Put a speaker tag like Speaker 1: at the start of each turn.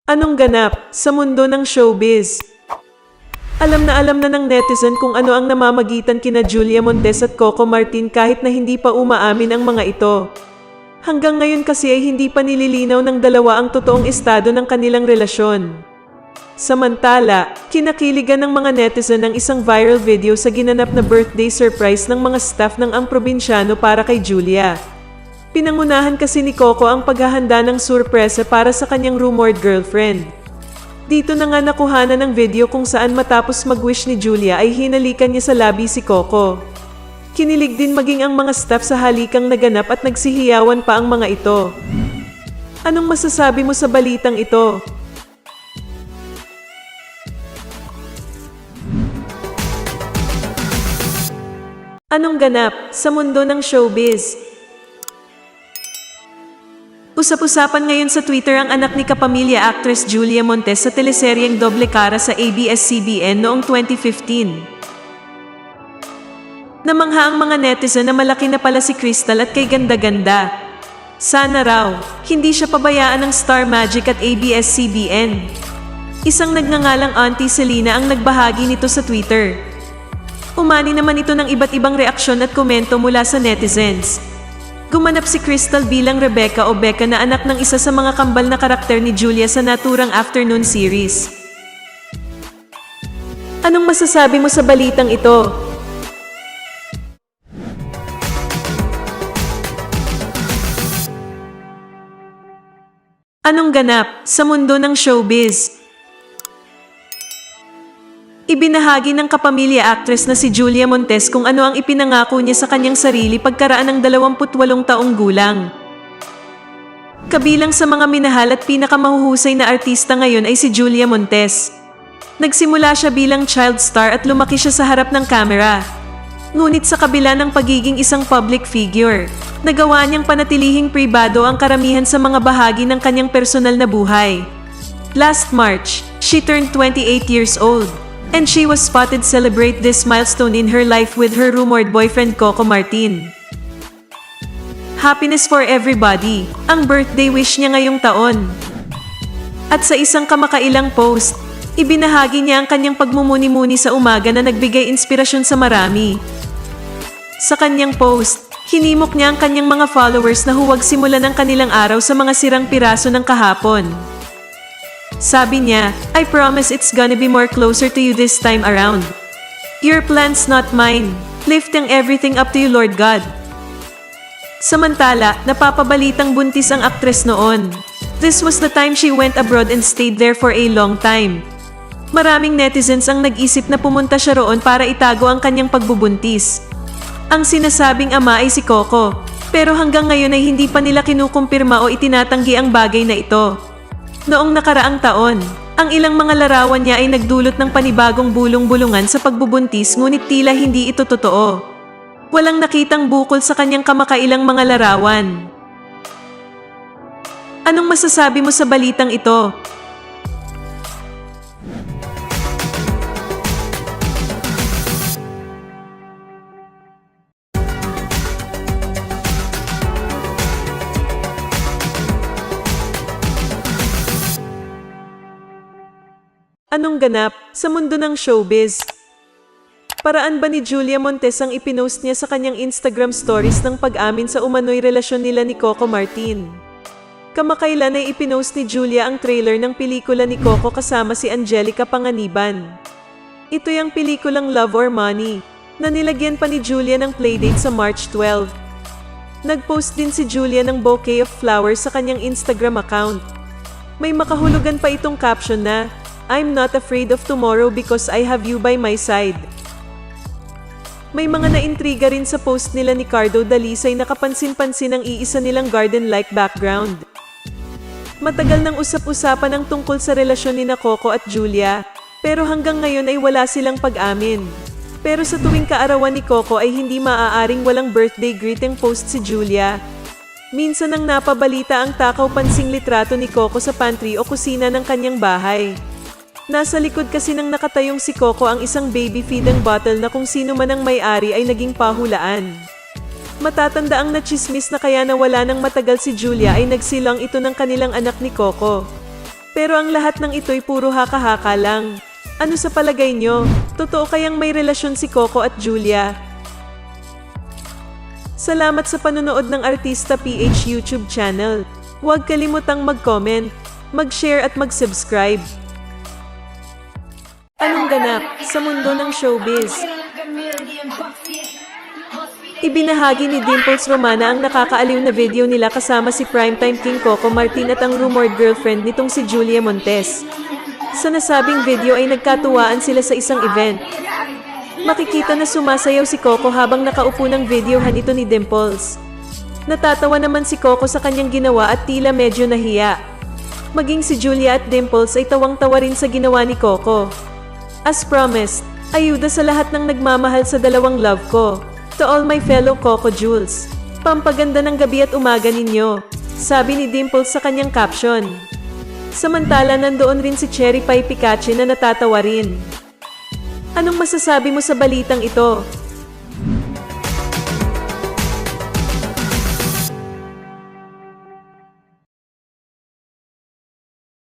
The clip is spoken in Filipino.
Speaker 1: Anong ganap sa mundo ng showbiz? Alam na ng netizen kung ano ang namamagitan kina Julia Montes at Coco Martin kahit na hindi pa umaamin ang mga ito. Hanggang ngayon kasi ay hindi pa nililinaw ng dalawa ang totoong estado ng kanilang relasyon. Samantala, kinakiligan ng mga netizen ang isang viral video sa ginanap na birthday surprise ng mga staff ng Ang Probinsyano para kay Julia. Pinangunahan kasi ni Coco ang paghahanda ng surpresa para sa kanyang rumored girlfriend. Dito na nga nakuhanan ng video kung saan matapos mag-wish ni Julia ay hinalikan niya sa labi si Coco. Kinilig din maging ang mga staff sa halikang naganap at nagsihiyawan pa ang mga ito. Anong masasabi mo sa balitang ito? Anong ganap sa mundo ng showbiz? Usap-usapan ngayon sa Twitter ang anak ni kapamilya actress Julia Montes sa teleseryeng Doble Cara sa ABS-CBN noong 2015. Namangha ang mga netizen na malaki na pala si Crystal at kay ganda-ganda. Sana raw, hindi siya pabayaan ng Star Magic at ABS-CBN. Isang nagngangalang Auntie Selena ang nagbahagi nito sa Twitter. Umani naman ito ng iba't ibang reaksyon at komento mula sa netizens. Gumanap si Crystal bilang Rebecca o Becca na anak ng isa sa mga kambal na karakter ni Julia sa naturang afternoon series. Anong masasabi mo sa balitang ito? Anong ganap sa mundo ng showbiz? Ibinahagi ng kapamilya actress na si Julia Montes kung ano ang ipinangako niya sa kanyang sarili pagkaraan ng 28 taong gulang. Kabilang sa mga minahal at pinakamahuhusay na artista ngayon ay si Julia Montes. Nagsimula siya bilang child star at lumaki siya sa harap ng kamera. Ngunit sa kabila ng pagiging isang public figure, nagawa niyang panatilihing pribado ang karamihan sa mga bahagi ng kanyang personal na buhay. Last March, she turned 28 years old. And she was spotted celebrate this milestone in her life with her rumored boyfriend Coco Martin. Happiness for everybody, ang birthday wish niya ngayong taon. At sa isang kamakailang post, ibinahagi niya ang kanyang pagmumuni-muni sa umaga na nagbigay inspirasyon sa marami. Sa kanyang post, hinimok niya ang kanyang mga followers na huwag simulan ang kanilang araw sa mga sirang piraso ng kahapon. Sabi niya, I promise it's gonna be more closer to you this time around. Your plans not mine. Lifting everything up to you, Lord God. Samantala, napapabalitang buntis ang aktres noon. This was the time she went abroad and stayed there for a long time. Maraming netizens ang nag-isip na pumunta siya roon para itago ang kanyang pagbubuntis. Ang sinasabing ama ay si Coco, pero hanggang ngayon ay hindi pa nila kinukumpirma o itinatanggi ang bagay na ito. Noong nakaraang taon, ang ilang mga larawan niya ay nagdulot ng panibagong bulong-bulungan sa pagbubuntis ngunit tila hindi ito totoo. Walang nakitang bukol sa kanyang kamakailang mga larawan. Anong masasabi mo sa balitang ito? Anong ganap sa mundo ng showbiz? Paraan ba ni Julia Montes ang ipinost niya sa kanyang Instagram stories ng pag-amin sa umano'y relasyon nila ni Coco Martin? Kamakailan ay ipinost ni Julia ang trailer ng pelikula ni Coco kasama si Angelica Panganiban. Ito yung pelikulang Love or Money, na nilagyan pa ni Julia ng playdate sa March 12. Nag-post din si Julia ng bouquet of flowers sa kanyang Instagram account. May makahulugan pa itong caption na, I'm not afraid of tomorrow because I have you by my side. May mga naintriga rin sa post nila ni Cardo Dalisay na kapansin-pansin ang iisa nilang garden-like background. Matagal nang usap-usapan ang tungkol sa relasyon ni Coco at Julia, pero hanggang ngayon ay wala silang pag-amin. Pero sa tuwing kaarawan ni Coco ay hindi maaaring walang birthday greeting post si Julia. Minsan nang napabalita ang takaw-pansing litrato ni Coco sa pantry o kusina ng kanyang bahay. Nasa likod kasi ng nakatayong si Coco ang isang baby feeding bottle na kung sino man ang may-ari ay naging pahulaan. Matatanda ang natsismis na kaya nawala ng matagal si Julia ay nagsilang ito ng kanilang anak ni Coco. Pero ang lahat ng ito'y puro haka-haka lang. Ano sa palagay nyo? Totoo kayang may relasyon si Coco at Julia? Salamat sa panonood ng Artista PH YouTube channel. Huwag kalimutang mag-comment, mag-share at mag-subscribe. Anong ganap sa mundo ng showbiz? Ibinahagi ni Dimples Romana ang nakakaaliw na video nila kasama si Primetime King Coco Martin at ang rumored girlfriend nitong si Julia Montes. Sa nasabing video ay nagkatuwaan sila sa isang event. Makikita na sumasayaw si Coco habang nakaupo ng videohan ito ni Dimples. Natatawa naman si Coco sa kanyang ginawa at tila medyo nahiya. Maging si Julia at Dimples ay tawang-tawa rin sa ginawa ni Coco. As promised, ayuda sa lahat ng nagmamahal sa dalawang love ko. To all my fellow Coco Jules. Pampaganda ng gabi at umaga ninyo, sabi ni Dimples sa kanyang caption. Samantala nandoon rin si Cherry Pie Picache na natatawa rin. Anong masasabi mo sa balitang ito?